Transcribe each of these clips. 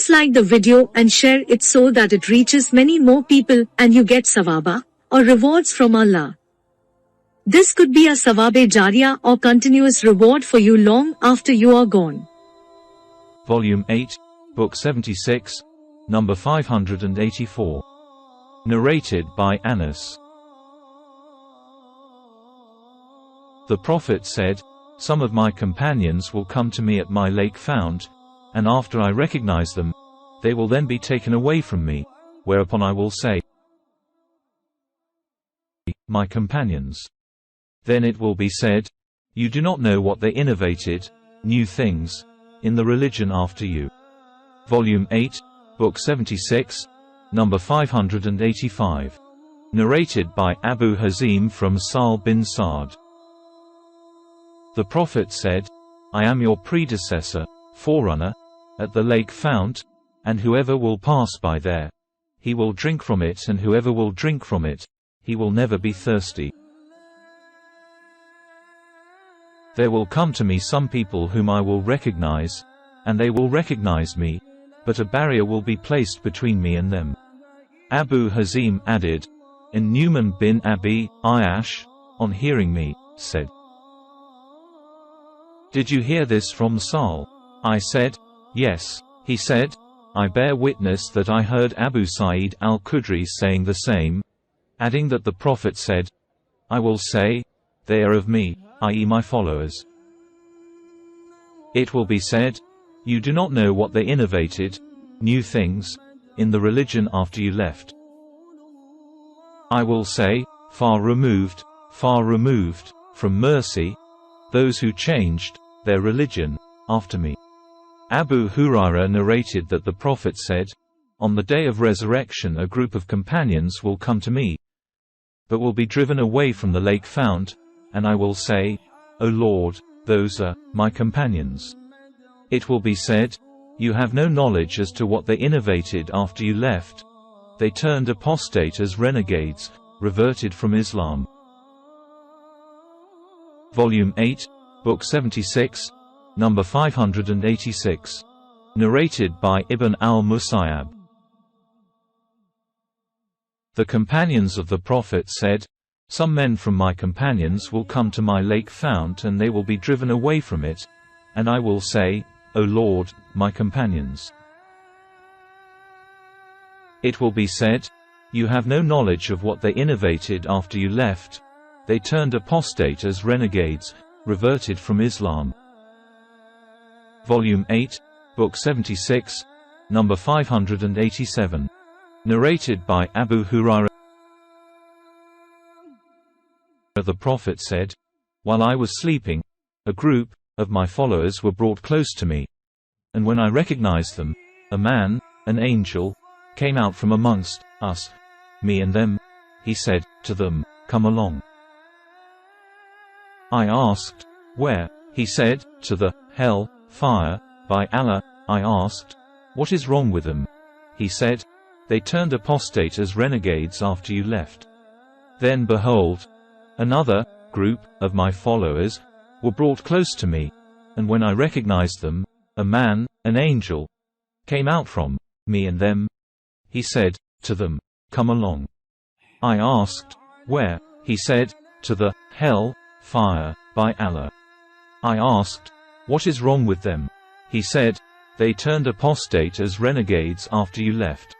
Please like the video and share it so that it reaches many more people and you get sawaba, or rewards from Allah. This could be a sawabe jariyah or continuous reward for you long after you are gone. Volume 8, Book 76, number 584. Narrated by Anas. The Prophet said, "Some of my companions will come to me at my lake fount, and after I recognize them, they will then be taken away from me, whereupon I will say, 'My companions.' Then it will be said, 'You do not know what they innovated, new things, in the religion after you.'" Volume 8, Book 76, number 585. Narrated by Abu Hazim from Sa'al bin Sa'd. The Prophet said, "I am your predecessor, forerunner, at the lake fount, and whoever will pass by there, he will drink from it, and whoever will drink from it, he will never be thirsty. There will come to me some people whom I will recognize, and they will recognize me, but a barrier will be placed between me and them." Abu Hazim added, and Nu'man bin Abi Ayash, on hearing me, said, "Did you hear this from Sa'al?" I said, "Yes." He said, "I bear witness that I heard Abu Sa'id al-Khudri saying the same," adding that the Prophet said, "I will say, they are of me, i.e. my followers. It will be said, you do not know what they innovated, new things, in the religion after you left. I will say, far removed from mercy, those who changed their religion after me." Abu Hurairah narrated that the Prophet said, "On the day of resurrection a group of companions will come to me, but will be driven away from the lake fount, and I will say, 'O Lord, those are my companions.' It will be said, 'You have no knowledge as to what they innovated after you left. They turned apostate as renegades, reverted from Islam.'" Volume 8, Book 76, number 586. Narrated by Ibn al-Musayyab. The companions of the Prophet said, "Some men from my companions will come to my lake fount and they will be driven away from it, and I will say, 'O Lord, my companions.' It will be said, 'You have no knowledge of what they innovated after you left. They turned apostate as renegades, reverted from Islam.'" Volume 8, Book 76, number 587. Narrated by Abu Hurairah. The Prophet said, "While I was sleeping, a group of my followers were brought close to me, and when I recognized them, a man, an angel, came out from amongst us, me and them. He said to them, 'Come along.' I asked, 'Where?' He said, 'To the hell fire, by Allah.' I asked, 'What is wrong with them?' He said, 'They turned apostate as renegades after you left.' Then behold, another group of my followers were brought close to me, and when I recognized them, a man, an angel, came out from me and them. He said to them, 'Come along.' I asked, 'Where?' He said, 'To the hell fire, by Allah.' I asked, 'What is wrong with them?' He said, 'They turned apostate as renegades after you left.'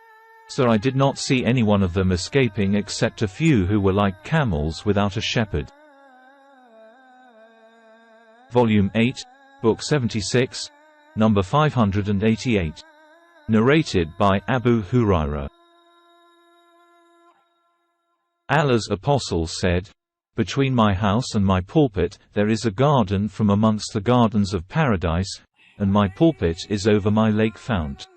So I did not see any one of them escaping except a few who were like camels without a shepherd." Volume 8, Book 76, number 588. Narrated by Abu Hurairah. Allah's Apostle said, "Between my house and my pulpit there is a garden from amongst the gardens of paradise, and my pulpit is over my lake fount."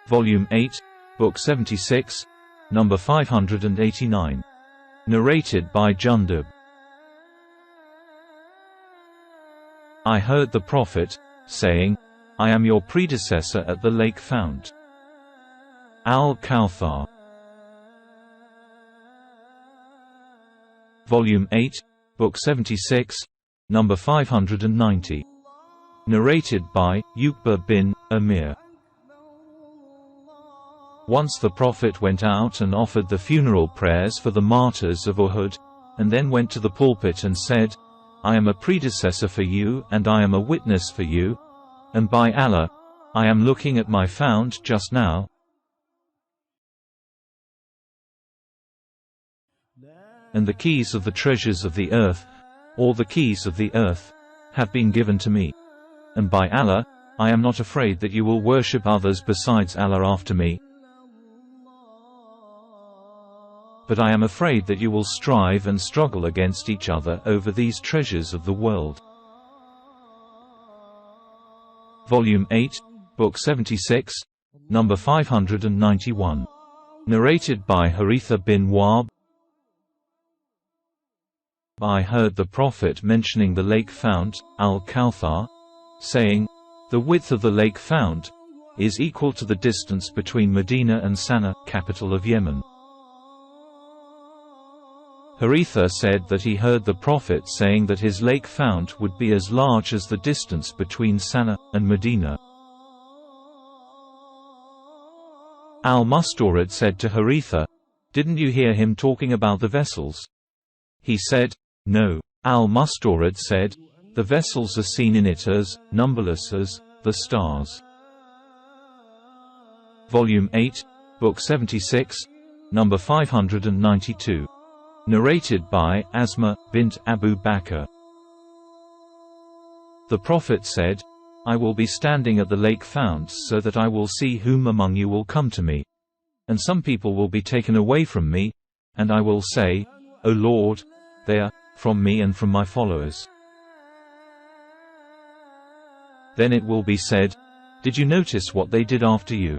Volume 8, Book 76, number 589. Narrated by Jundub. I heard the Prophet saying, "I am your predecessor at the lake fount." Al-Kawthar. Volume 8, Book 76, number 590. Narrated by Uqba bin Amir. Once the Prophet went out and offered the funeral prayers for the martyrs of Uhud, and then went to the pulpit and said, I am a predecessor for you and I am a witness for you, and by Allah, I am looking at my fount just now. And the keys of the treasures of the earth, or the keys of the earth, have been given to me. And by Allah, I am not afraid that you will worship others besides Allah after me. But I am afraid that you will strive and struggle against each other over these treasures of the world. Volume 8, Book 76, number 591. Narrated by Haritha bin Wahb. I heard the Prophet mentioning the lake fount, Al-Kawthar, saying, the width of the lake fount is equal to the distance between Medina and Sana'a, capital of Yemen. Haritha said that he heard the Prophet saying that his lake fount would be as large as the distance between Sana'a and Medina. Al-Mustawrid said to Haritha, didn't you hear him talking about the vessels? He said, no. Al-Mustawrid said, the vessels are seen in it as numberless as the stars. Volume 8, Book 76, number 592. Narrated by Asma bint Abu Bakr. The Prophet said, I will be standing at the lake founts so that I will see whom among you will come to me. And some people will be taken away from me, and I will say, O Lord, they are from me and from my followers. Then it will be said, did you notice what they did after you?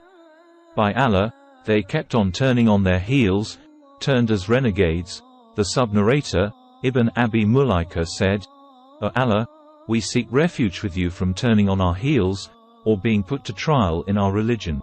By Allah, they kept on turning on their heels, turned as renegades. The sub-narrator, Ibn Abi Mulaika said, O Allah, we seek refuge with you from turning on our heels, or being put to trial in our religion.